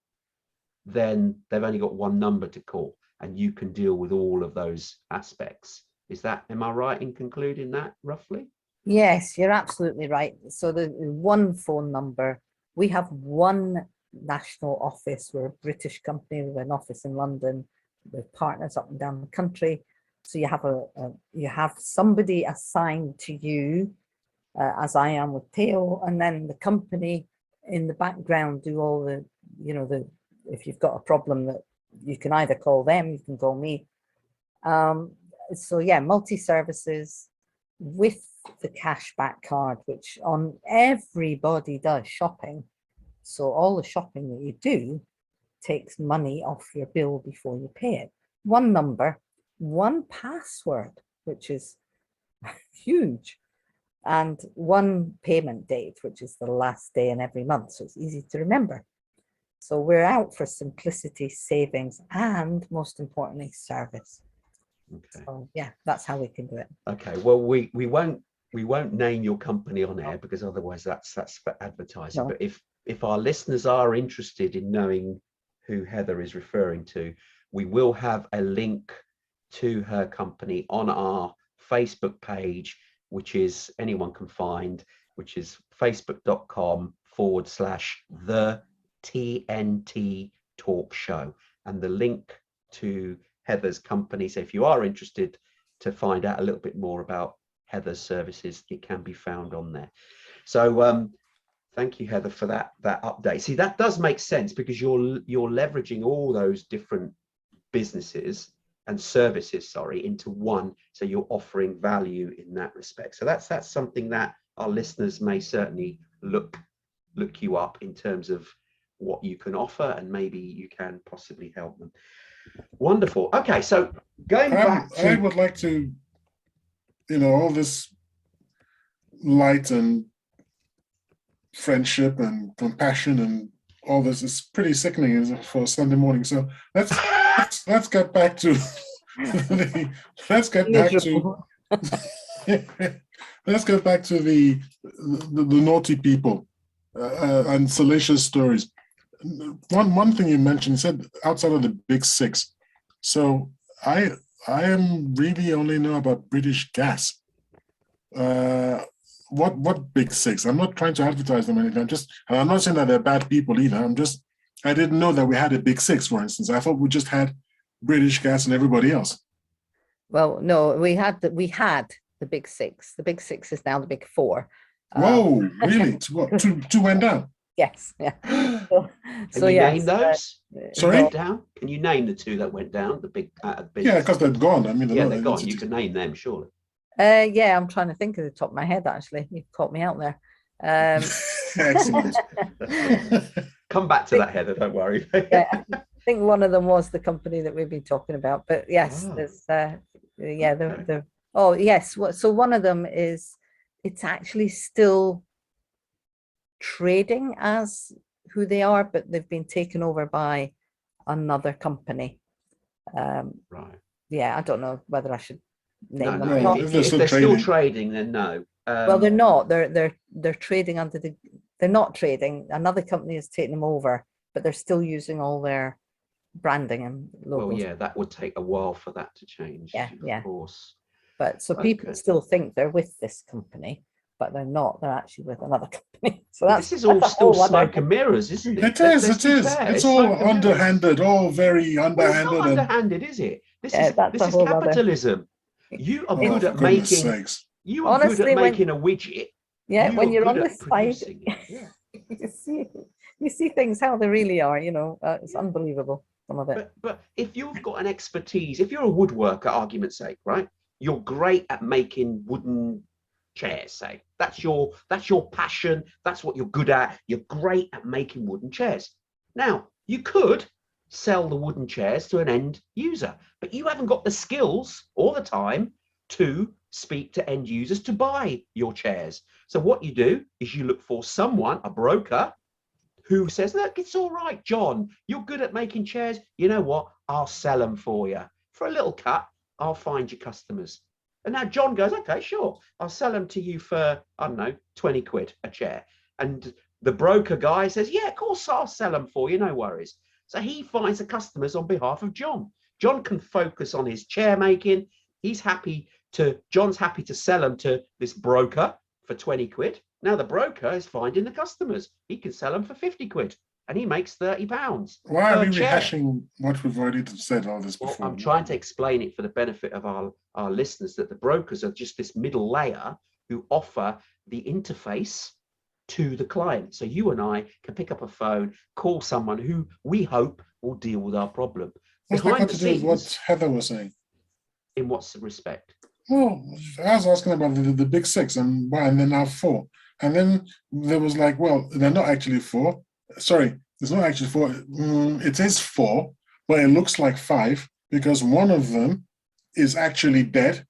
then they've only got one number to call, and you can deal with all of those aspects. Am I right in concluding that roughly? Yes, you're absolutely right. So the one phone number, we have one national office. We're a British company with an office in London, with partners up and down the country. So you have somebody assigned to you, as I am with Theo, and then the company in the background do all the, you know, if you've got a problem that you can either call them, you can call me. So yeah, multi-services with the cashback card, which on everybody does shopping. So all the shopping that you do takes money off your bill before you pay it. One number, one password, which is huge, and one payment date, which is the last day in every month. So it's easy to remember. So we're out for simplicity, savings, and most importantly, service. Okay. So yeah, that's how we can do it. Okay. Well, we won't we won't name your company on air because otherwise that's for advertising. No. But if our listeners are interested in knowing who Heather is referring to, we will have a link to her company on our Facebook page, which is anyone can find, which is facebook.com/the TNT Talk Show, and the link to Heather's company. So if you are interested to find out a little bit more about Heather's services, it can be found on there. So thank you, Heather, for that update. See, that does make sense because you're leveraging all those different businesses and services, sorry, into one. So you're offering value in that respect. So that's something that our listeners may certainly look you up in terms of what you can offer, and maybe you can possibly help them. Wonderful. Okay, so going back to, I would like to, all this light and friendship and compassion and all this is pretty sickening for Sunday morning. So let's get back to let's get back to the naughty people and salacious stories. One thing you mentioned, you said outside of the big six. So I am really only know about British Gas. What big six? I'm not trying to advertise them or anything. I'm not saying that they're bad people either. I didn't know that we had a big six, for instance. I thought we just had British Gas and everybody else. Well, no, we had the big six. The big six is now the big four. Whoa, really? What? Two went down? Yes. Yeah. Can you name those? Sorry? Down? Can you name the two that went down? The big yeah, because they're gone. I mean, they're gone. You can name them, surely. Yeah, I'm trying to think of the top of my head, actually. You've caught me out there. Excellent. Come back to that, Heather, don't worry. Yeah, I think one of them was the company that we've been talking about, but yes, there's yes. So one of them is, it's actually still trading as who they are, but they've been taken over by another company. Right. Yeah, I don't know whether I should name them. No, if they're still trading, then no. Well, they're not. They're trading under the. They're not trading. Another company has taken them over, but they're still using all their branding and logos. Well, yeah, that would take a while for that to change. Yeah, of course. But so people still think they're with this company, but they're not. They're actually with another company. So this is all still smoke and mirrors, isn't it? It is. It's all underhanded, all very underhanded. Well, it's not underhanded, is it? This is capitalism. You are good at making. You are good at making a widget. Yeah, when you're on this side, you see things how they really are. It's unbelievable, some of it. But if you've got an expertise, if you're a woodworker, argument's sake, right? You're great at making wooden chairs, say. That's your passion. That's what you're good at. You're great at making wooden chairs. Now, you could sell the wooden chairs to an end user, but you haven't got the skills or the time to speak to end users to buy your chairs. So what you do is you look for someone, a broker, who says, look, it's all right, John, you're good at making chairs. You know what? I'll sell them for you. For a little cut, I'll find you customers. And now John goes, okay, sure. I'll sell them to you for, I don't know, 20 quid a chair. And the broker guy says, yeah, of course, I'll sell them for you. No worries. So he finds the customers on behalf of John. John can focus on his chair making. John's happy to sell them to this broker for 20 quid. Now the broker is finding the customers. He can sell them for 50 quid and he makes £30. Why are we rehashing what we've already said all this before? Well, I'm trying to explain it for the benefit of our listeners, that the brokers are just this middle layer who offer the interface to the client. So you and I can pick up a phone, call someone who we hope will deal with our problem. What's that got to do with what Heather was saying? In what respect? Well, I was asking about the big six and why, and then now four. And then there was like, well, they're not actually four. Sorry, it's not actually four. It is four, but it looks like five because one of them is actually dead,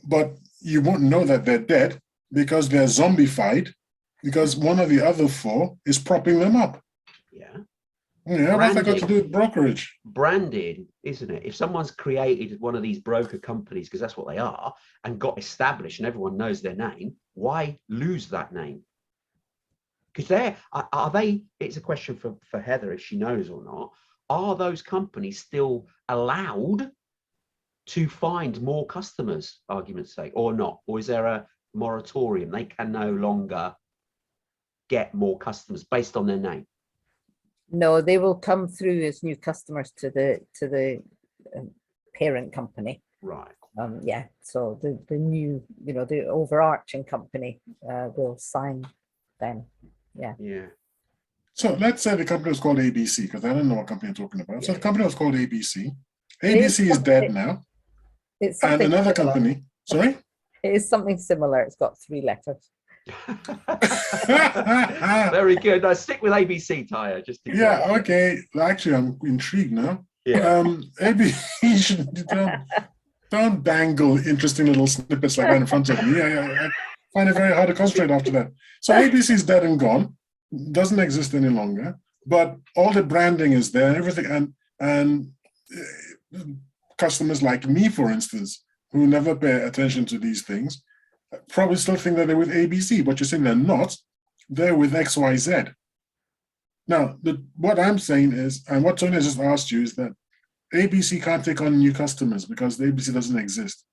but you won't know that they're dead because they're zombified, because one of the other four is propping them up. Yeah. Yeah, what's that got to do with brokerage? Branding, isn't it? If someone's created one of these broker companies, because that's what they are, and got established and everyone knows their name, why lose that name? Because are they, it's a question for Heather if she knows or not, are those companies still allowed to find more customers, argument's sake, or not? Or is there a moratorium? They can no longer get more customers based on their name. No, they will come through as new customers to the parent company. Right. Yeah, so the new, the overarching company will sign them. Yeah. Yeah. So let's say the company was called ABC, because I don't know what company you're talking about. So the company was called ABC. It is ABC is dead something- now. It's And something another similar. company, sorry? It is something similar. It's got 3 letters. Very good. Now stick with ABC, Tyre, just to Yeah, okay. Actually, I'm intrigued now. Yeah. ABC should don't dangle interesting little snippets like that in front of me. I find it very hard to concentrate after that. So ABC is dead and gone, doesn't exist any longer, but all the branding is there and everything. And customers like me, for instance, who never pay attention to these things, probably still think that they're with ABC, but you're saying they're not. They're with XYZ. Now, what I'm saying is, and what Tony just asked you, is that ABC can't take on new customers because the ABC doesn't exist.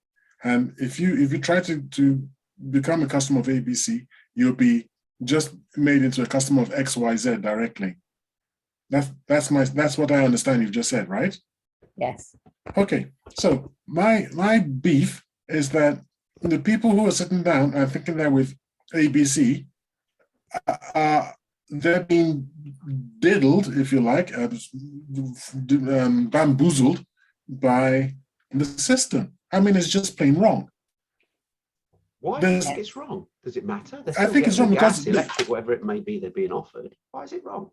And if you try to become a customer of ABC, you'll be just made into a customer of XYZ directly. That's what I understand you've just said, right? Yes. Okay. So my beef is that the people who are sitting down and thinking they're with ABC, they're being diddled, if you like, bamboozled by the system. I mean, it's just plain wrong. Why do you think it's wrong? Does it matter? I think it's wrong because electric, whatever it may be, they're being offered. Why is it wrong?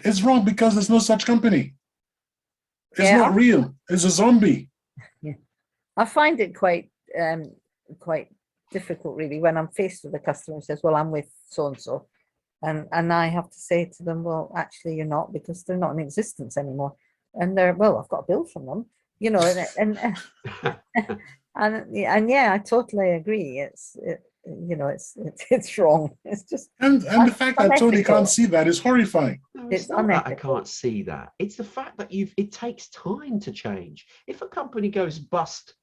It's wrong because there's no such company. It's not real. It's a zombie. Yeah, I find it quite difficult, really, when I'm faced with a customer who says, "Well, I'm with so and so," and I have to say to them, "Well, actually, you're not, because they're not in existence anymore." And they're, "Well, I've got a bill from them," and yeah, I totally agree. It's wrong. It's just and the fact that Tony can't see that is horrifying. No, it's not that I unethical. can't see that. It's the fact that it takes time to change. If a company goes bust,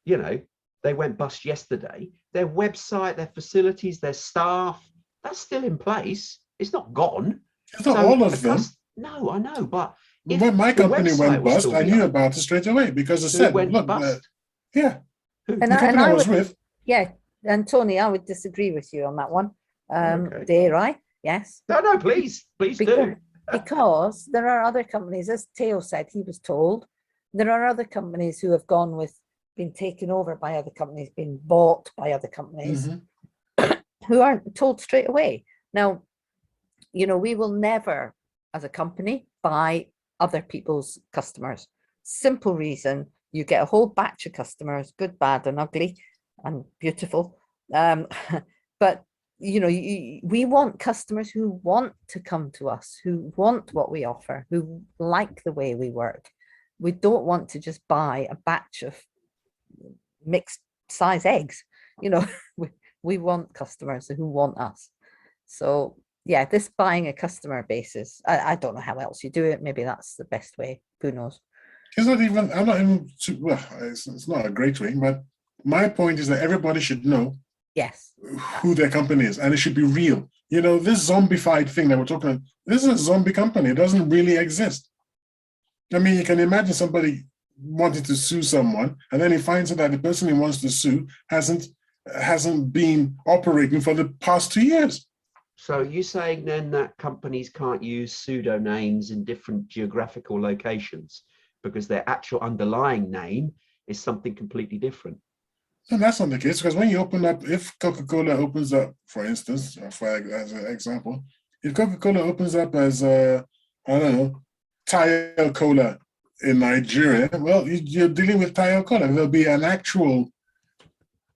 they went bust yesterday, their website, their facilities, their staff, that's still in place. It's not gone. It's not all of them. No, I know, but when my company went bust, I knew about it straight away because it said, "Look, bust? Yeah." Who? The company I was with. Yeah, and Tony, I would disagree with you on that one. Okay. Dare I? Yes. No, please do. Because there are other companies, as Teo said, he was told, there are other companies who have been taken over by other companies, been bought by other companies, who aren't told straight away. Now, we will never, as a company, buy other people's customers. Simple reason: you get a whole batch of customers, good, bad, and ugly, and beautiful. But we want customers who want to come to us, who want what we offer, who like the way we work. We don't want to just buy a batch of mixed size eggs. We want customers who want us. So yeah, this buying a customer basis, I don't know how else you do it. Maybe that's the best way. Who knows? I'm not even, well, it's not a great way, but my point is that everybody should know who their company is, and it should be real. This zombified thing that we're talking about, this is a zombie company. It doesn't really exist. I mean, you can imagine somebody wanting to sue someone, and then he finds out that the person he wants to sue hasn't been operating for the past 2 years. So you're saying then that companies can't use pseudonames in different geographical locations because their actual underlying name is something completely different? No, that's not the case, because when you open up, if Coca-Cola opens up, for instance, as an example, if Coca-Cola opens up as I don't know, Tire Cola in Nigeria, well, you're dealing with Tire Cola. There'll be an actual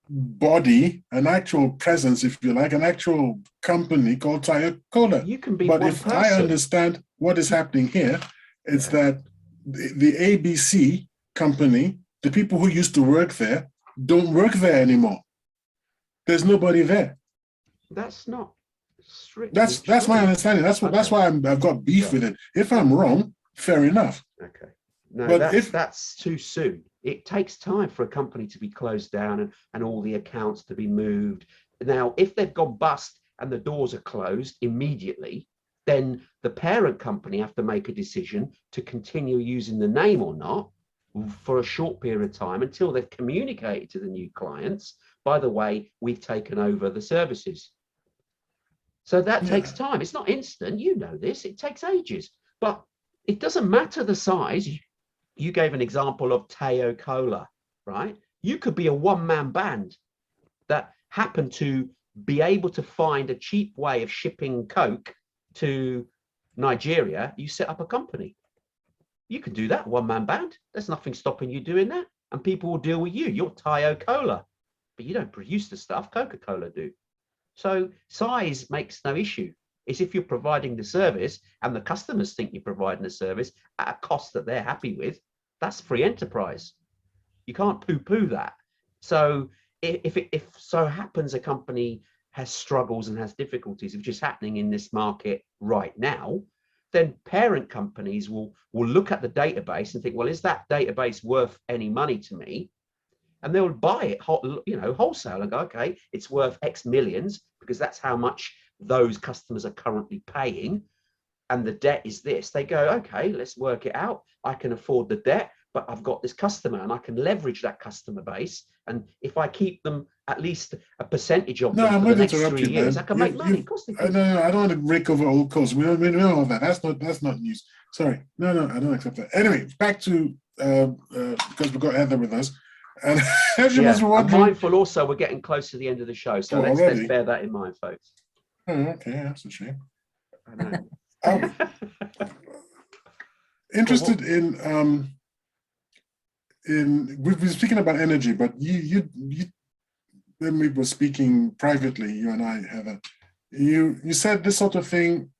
body, an actual presence, if you like, an actual company called Toyota. You can be But one if I person. understand what is happening here, it's that the ABC company, the people who used to work there, don't work there anymore. There's nobody there. That's not strictly That's my true. understanding. That's why I've got beef with it. If I'm wrong, fair enough. Okay. No, But that's too soon. It takes time for a company to be closed down and all the accounts to be moved. Now, if they've gone bust and the doors are closed immediately, then the parent company have to make a decision to continue using the name or not for a short period of time until they've communicated to the new clients, by the way, we've taken over the services. So that takes time. It's not instant. You know this. It takes ages. But it doesn't matter the size. You gave an example of Teo Cola, right? You could be a one-man band that happened to be able to find a cheap way of shipping Coke to Nigeria. You set up a company. You can do that, one-man band. There's nothing stopping you doing that. And people will deal with you. You're Teo Cola, but you don't produce the stuff Coca-Cola do. So size makes no issue. It's if you're providing the service and the customers think you're providing the service at a cost that they're happy with, that's free enterprise. You can't poo-poo that. So if so happens a company has struggles and has difficulties, which is happening in this market right now, then parent companies will look at the database and think, well, is that database worth any money to me? And they'll buy it, wholesale and go, okay, it's worth X millions because that's how much those customers are currently paying. And the debt is this. They go, okay, let's work it out. I can afford the debt, but I've got this customer and I can leverage that customer base. And if I keep them at least a percentage of them for the next 3 years, I can make money. Of course they can. No, I don't want to rake over old coals. We know all that. That's not news. Sorry. No, I don't accept that. Anyway, back to because we've got Heather with us. And I'm mindful also we're getting close to the end of the show. So let's bear that in mind, folks. Oh, okay, that's a shame. I know. Interested in we've been speaking about energy, but you when we were speaking privately, you and I, Heather, you said this sort of thing,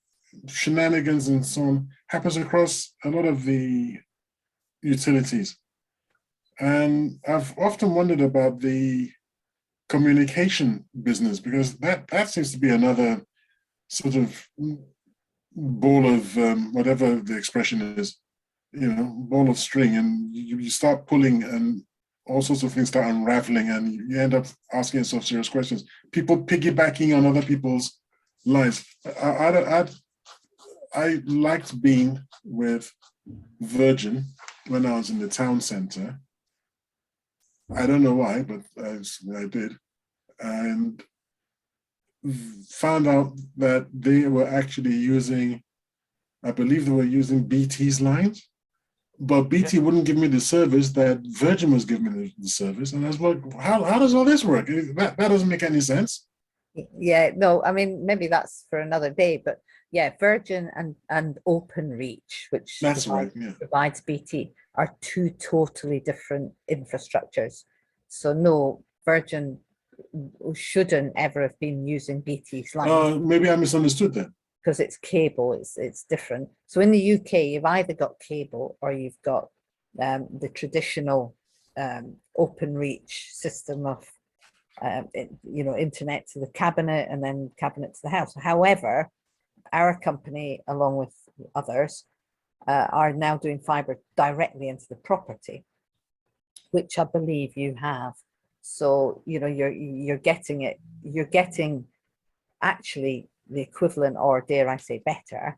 shenanigans and so on, happens across a lot of the utilities. And I've often wondered about the communication business, because that seems to be another sort of ball of whatever the expression is, ball of string, and you start pulling and all sorts of things start unraveling and you end up asking yourself serious questions. People piggybacking on other people's lives. I liked being with Virgin when I was in the town center. I don't know why, but I did. And found out that they were actually using, I believe they were using BT's lines, but BT wouldn't give me the service that Virgin was giving me the service. And I was like, how does all this work? That doesn't make any sense. Yeah, no, I mean, maybe that's for another day, but yeah, Virgin and OpenReach, which provides BT, are two totally different infrastructures. So no, Virgin shouldn't ever have been using BT's line. Maybe I misunderstood that. Because it's cable, it's different. So in the UK, you've either got cable or you've got the traditional OpenReach system of internet to the cabinet and then cabinet to the house. However, our company, along with others, are now doing fiber directly into the property, which I believe you have. So you're getting it. You're getting actually the equivalent, or dare I say, better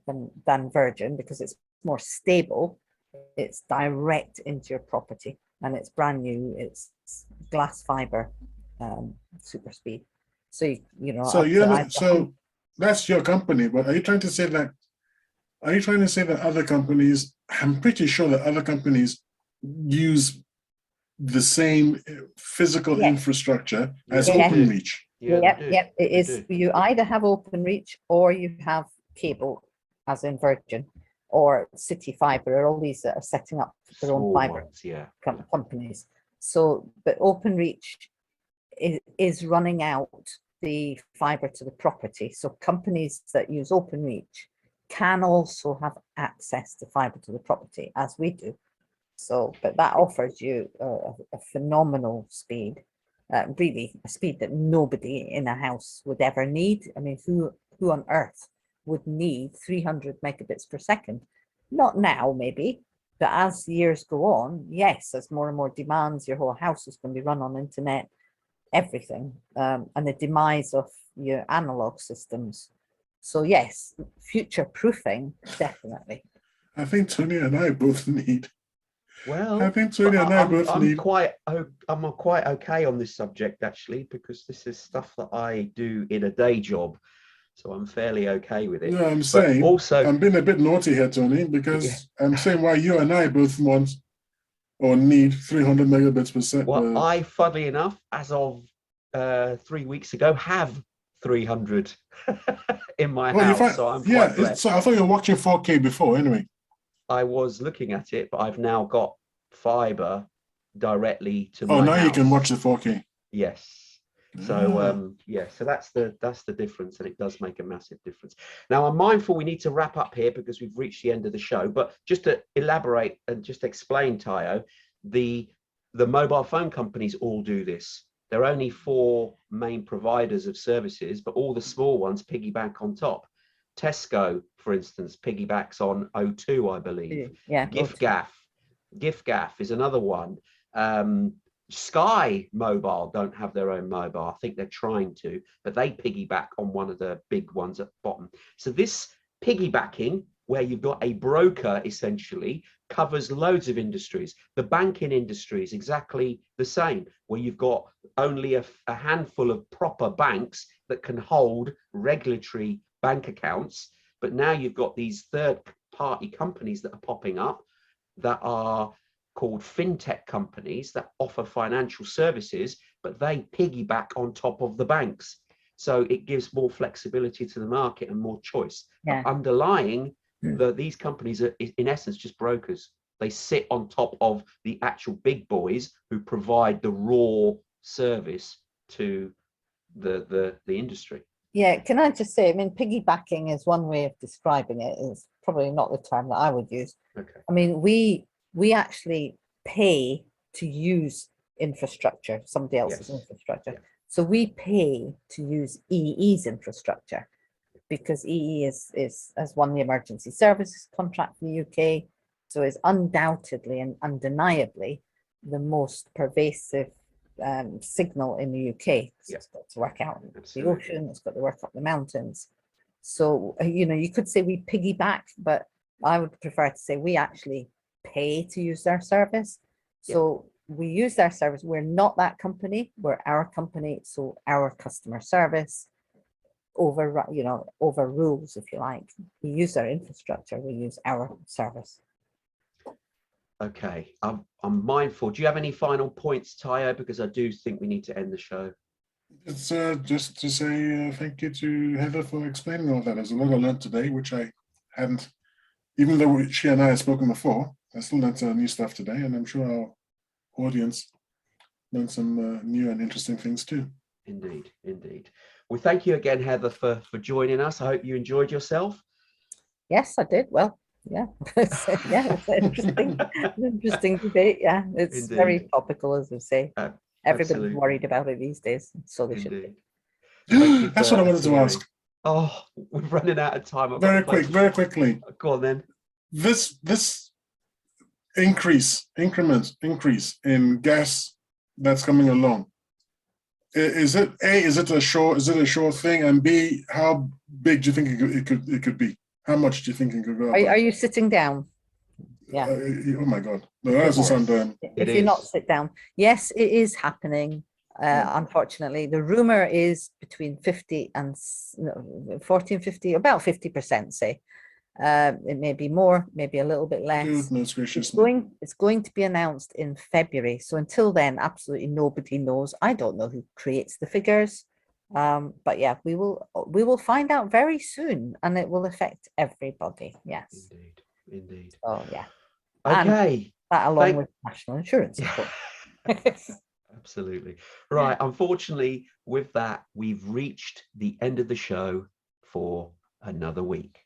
than Virgin, because it's more stable. It's direct into your property, and it's brand new. It's glass fiber, super speed. So So that's your company, but are you trying to say that? Are you trying to say that other companies? I'm pretty sure that other companies use the same physical infrastructure as OpenReach. Yep. It is. You either have OpenReach or you have cable, as in Virgin, or City Fibre, or all these that are setting up their own fibre companies. So, but OpenReach is running out the fiber to the property. So companies that use OpenReach can also have access to fiber to the property, as we do. So, but that offers you a phenomenal speed, really a speed that nobody in a house would ever need. I mean, who on earth would need 300 megabits per second? Not now, maybe, but as years go on, yes, as more and more demands, your whole house is going to be run on internet, everything, and the demise of your analog systems. So yes, future proofing, definitely. I think Tony and I both need. Well, I think Tony and I both I'm need. quite okay on this subject, actually, because this is stuff that I do in a day job, so I'm fairly okay with it. No, I'm But saying also, I'm being a bit naughty here, Tony, because yeah, I'm saying why you and I both want or need 300 megabits per second. well, I, funnily enough, as of 3 weeks ago, have 300 in my house, so I'm quite blessed. So I thought you were watching 4K before, anyway. I was looking at it, but I've now got fiber directly to my Oh, now house. you can watch the 4K. Yes. So yeah, so that's the difference, and it does make a massive difference. Now I'm mindful we need to wrap up here because we've reached the end of the show, but just to elaborate and just explain, Tayo, the mobile phone companies all do this. There are only 4 main providers of services, but all the small ones piggyback on top. Tesco, for instance, piggybacks on O2, I believe. Yeah. GIFGAF is another one. Sky Mobile don't have their own mobile. I think they're trying to, but they piggyback on one of the big ones at the bottom. So this piggybacking, where you've got a broker essentially, covers loads of industries. The banking industry is exactly the same, where you've got only a handful of proper banks that can hold regulatory bank accounts. But now you've got these third-party companies that are popping up that are called fintech companies that offer financial services, but they piggyback on top of the banks. So it gives more flexibility to the market and more choice. Yeah. But underlying these companies are in essence just brokers. They sit on top of the actual big boys who provide the raw service to the industry. Yeah, can I just say, I mean, piggybacking is one way of describing it. It's probably not the term that I would use. Okay. I mean, we actually pay to use infrastructure, somebody else's infrastructure. Yeah. So we pay to use EE's infrastructure because EE has won the emergency services contract in the UK. So it's undoubtedly and undeniably the most pervasive signal in the UK. It's got to work out the ocean, it's got to work up the mountains. So, you know, you could say we piggyback, but I would prefer to say we actually pay to use their service. So we use their service. We're not that company, we're our company. So our customer service overrules, if you like. We use their infrastructure, we use our service. Okay, I'm mindful. Do you have any final points, Tayo? Because I do think we need to end the show. It's just to say thank you to Heather for explaining all that. There's a lot I learned today, which I hadn't, even though she and I had spoken before, I still learned new stuff today, and I'm sure our audience learned some new and interesting things too. Indeed, indeed. Well, thank you again, Heather, for joining us. I hope you enjoyed yourself. Yes, I did. Well, yeah, it's an interesting debate. Yeah, it's Indeed. very topical, as I say. Everybody's Absolutely. worried about it these days, so they should be. That's what I wanted to ask. Oh, we're running out of time. Very quickly. Go on then. This increase in gas that's coming along. Is it a sure thing, and B, how big do you think it could be? How much do you think it could go up? Are you sitting down? Yeah. Oh my God. No, that's what I'm doing. If you're not, sit down. Yes, it is happening. Unfortunately, the rumor is between 40 and 50, about 50%, say. It may be more, maybe a little bit less. Goodness gracious. It's going to be announced in February. So until then, absolutely nobody knows. I don't know who creates the figures. But yeah, we will find out very soon, and it will affect everybody. Yes. Indeed. Oh yeah. Okay. And that along with national insurance, of course. Absolutely. Right. Unfortunately, with that, we've reached the end of the show for another week.